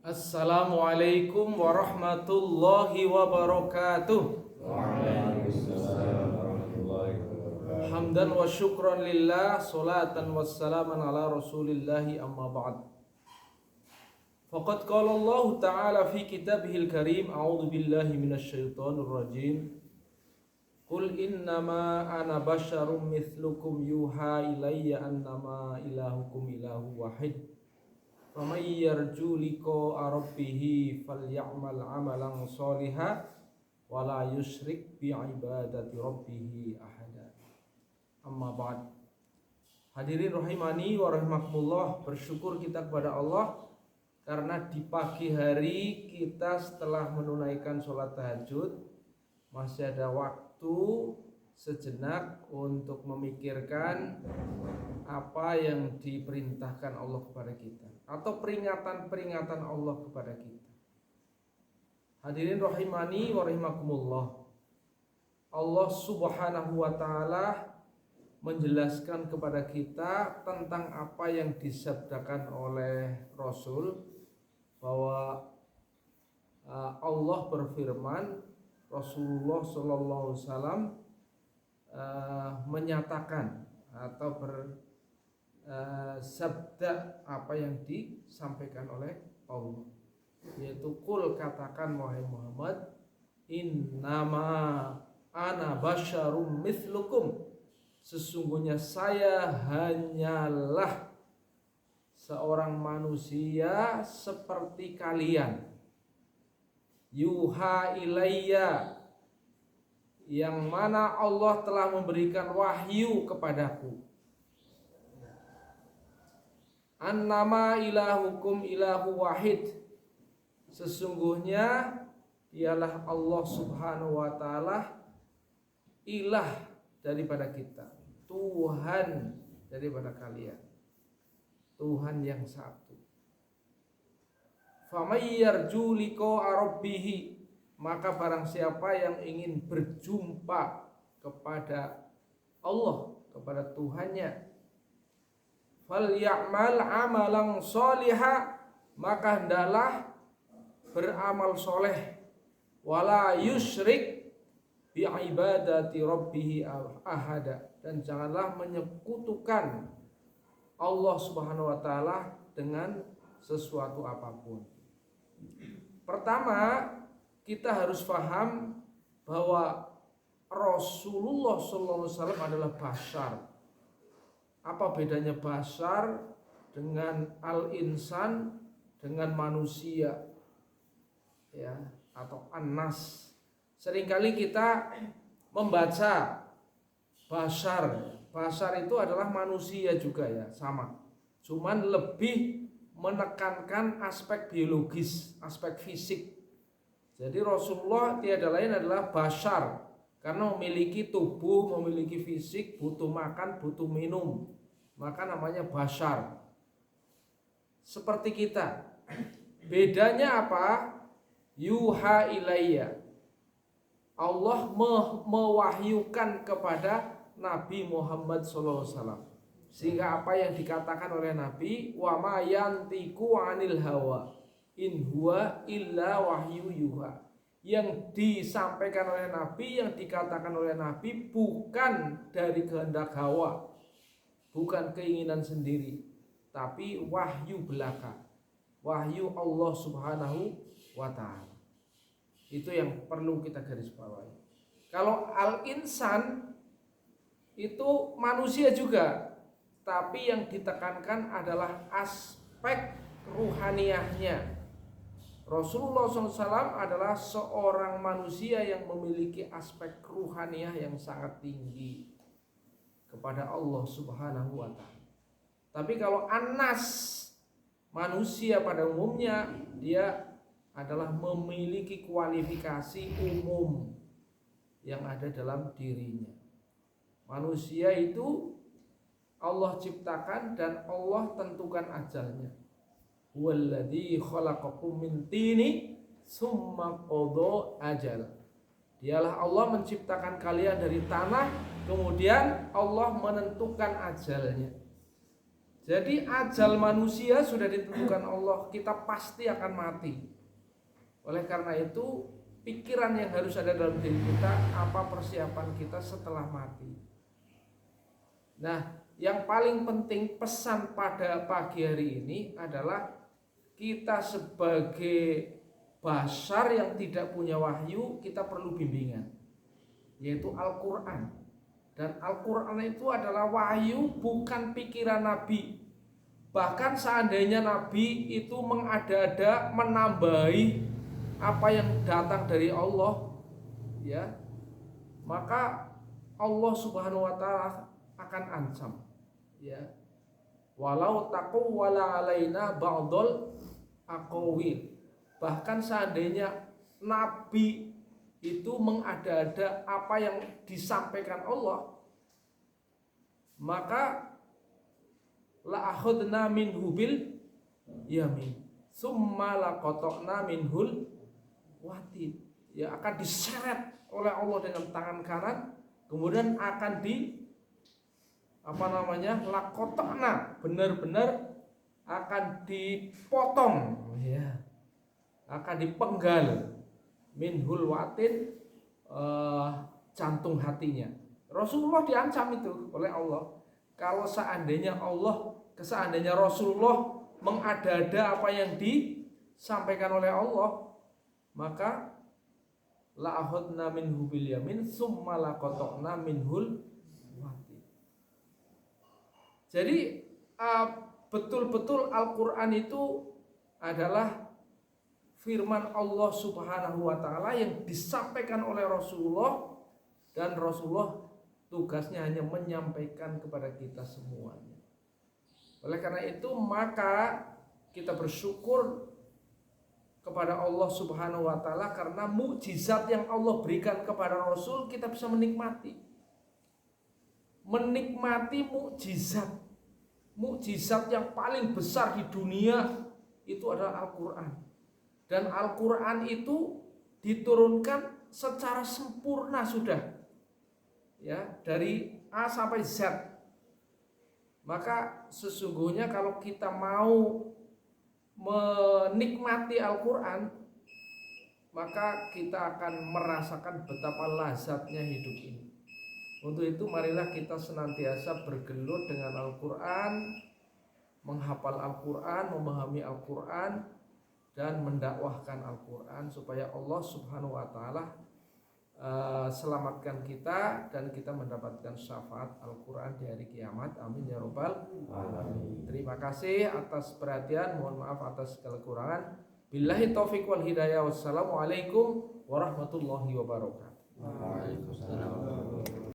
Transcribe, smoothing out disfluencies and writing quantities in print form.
Assalamualaikum warahmatullahi wabarakatuh. Waalaikumsalam warahmatullahi wabarakatuh. Hamdan wa syukran lillah, salatan wassalaman ala rasulillahi amma ba'd. Faqad qala Allah ta'ala fi kitabihil karim, a'udzu billahi minasyaitonir rajim. Qul innama ana basyarum mithlukum yuha ilayya annama ilahukum ilahu wahid. Faman yarju liqa rabbih falyamal amalan sholihan wala yusyrik bi ibadati rabbih ahada. Amma ba'd. Hadirin rahimani wa rahimakumullah, bersyukur kita kepada Allah karena di pagi hari kita setelah menunaikan sholat tahajud masih ada waktu sejenak untuk memikirkan apa yang diperintahkan Allah kepada kita atau peringatan-peringatan Allah kepada kita. Hadirin rahimani wa rahimakumullah, Allah subhanahu wa ta'ala menjelaskan kepada kita tentang apa yang disabdakan oleh Rasul, bahwa Allah berfirman, Rasulullah sallallahu alaihi wasallam menyatakan atau bersabda apa yang disampaikan oleh Allah, yaitu qul, katakan wahai Muhammad, innama ana basyarum mithlukum, sesungguhnya saya hanyalah seorang manusia seperti kalian. Yuha ilayya, yang mana Allah telah memberikan wahyu kepadaku. Annama ilahukum ilahu wahid, sesungguhnya dialah Allah subhanahu wa ta'ala ilah daripada kita, Tuhan daripada kalian, Tuhan yang satu. Famay yarju liqa rabbih, maka barang siapa yang ingin berjumpa kepada Allah, kepada Tuhannya, falyamal amalan sholiha, maka hendaklah beramal soleh, wala yusyrik bi ibadati rabbih ahada, dan janganlah menyekutukan Allah subhanahu wa ta'ala dengan sesuatu apapun. Pertama, kita harus paham bahwa Rasulullah SAW adalah bashar. Apa bedanya bashar dengan al-insan, dengan manusia, ya, atau an-nas? Seringkali kita membaca bashar itu adalah manusia juga, ya, sama. Cuman lebih menekankan aspek biologis, aspek fisik. Jadi Rasulullah tiada lain adalah bashar, karena memiliki tubuh, memiliki fisik, butuh makan, butuh minum, maka namanya bashar. Seperti kita. Bedanya apa? Yuha ilayya, Allah mewahyukan kepada Nabi Muhammad SAW, sehingga apa yang dikatakan oleh Nabi, wa ma yantiqu 'anil hawa in huwa illa wahyu yuha, yang disampaikan oleh Nabi, yang dikatakan oleh Nabi bukan dari kehendak hawa, bukan keinginan sendiri, tapi wahyu belaka, wahyu Allah subhanahu wa ta'ala. Itu yang perlu kita garis bawahi. Kalau al-insan itu manusia juga, tapi yang ditekankan adalah aspek ruhaniyahnya. Rasulullah SAW adalah seorang manusia yang memiliki aspek ruhaniyah yang sangat tinggi kepada Allah subhanahu wa ta'ala. Tapi kalau anas, manusia pada umumnya, dia adalah memiliki kualifikasi umum yang ada dalam dirinya. Manusia itu Allah ciptakan dan Allah tentukan ajalnya. Huwallazi khalaqakum min tini summa qada ajal. Dialah Allah menciptakan kalian dari tanah, kemudian Allah menentukan ajalnya. Jadi ajal manusia sudah ditentukan Allah, kita pasti akan mati. Oleh karena itu, pikiran yang harus ada dalam diri kita, apa persiapan kita setelah mati. Nah, yang paling penting pesan pada pagi hari ini adalah kita sebagai bashar yang tidak punya wahyu, kita perlu bimbingan, yaitu Al-Quran. Dan Al-Quran itu adalah wahyu, bukan pikiran Nabi. Bahkan seandainya Nabi itu mengada-ada menambahi apa yang datang dari Allah, ya, maka Allah Subhanahu wa taala akan ancam, ya. Walau taqawwala alaina ba'dul aqawil. Bahkan seandainya Nabi itu mengada-ada apa yang disampaikan Allah, maka la akhadna minhu bil yamin summa laqata'na minhul watin, ya, akan diseret oleh Allah dengan tangan kanan, kemudian akan laqata'na, benar-benar akan dipotong, ya, akan dipenggal minhul watin, jantung hatinya. Rasulullah diancam itu oleh Allah. Kalau seandainya Rasulullah mengada-ada apa yang disampaikan oleh Allah, maka la akhadna minhu bil yamin summa laqata'na minhul watin. Jadi betul-betul Al-Quran itu adalah firman Allah Subhanahu wa taala yang disampaikan oleh Rasulullah, dan Rasulullah tugasnya hanya menyampaikan kepada kita semuanya. Oleh karena itu, maka kita bersyukur kepada Allah Subhanahu wa taala karena mukjizat yang Allah berikan kepada Rasul, kita bisa menikmati mukjizat yang paling besar di dunia itu adalah Al-Quran. Dan Al-Quran itu diturunkan secara sempurna sudah, ya, dari A sampai Z. Maka sesungguhnya kalau kita mau menikmati Al-Quran, maka kita akan merasakan betapa lazatnya hidup ini. Untuk itu marilah kita senantiasa bergelut dengan Al-Quran, menghafal Al-Quran, memahami Al-Quran, dan mendakwahkan Al-Quran, supaya Allah Subhanahu wa taala selamatkan kita dan kita mendapatkan syafaat Al-Quran di hari kiamat. Amin ya robbal alamin. Terima kasih atas perhatian, mohon maaf atas segala kekurangan. Billahi taufiq wal hidayah. Wassalamualaikum warahmatullahi wabarakatuh. Waalaikumsalam.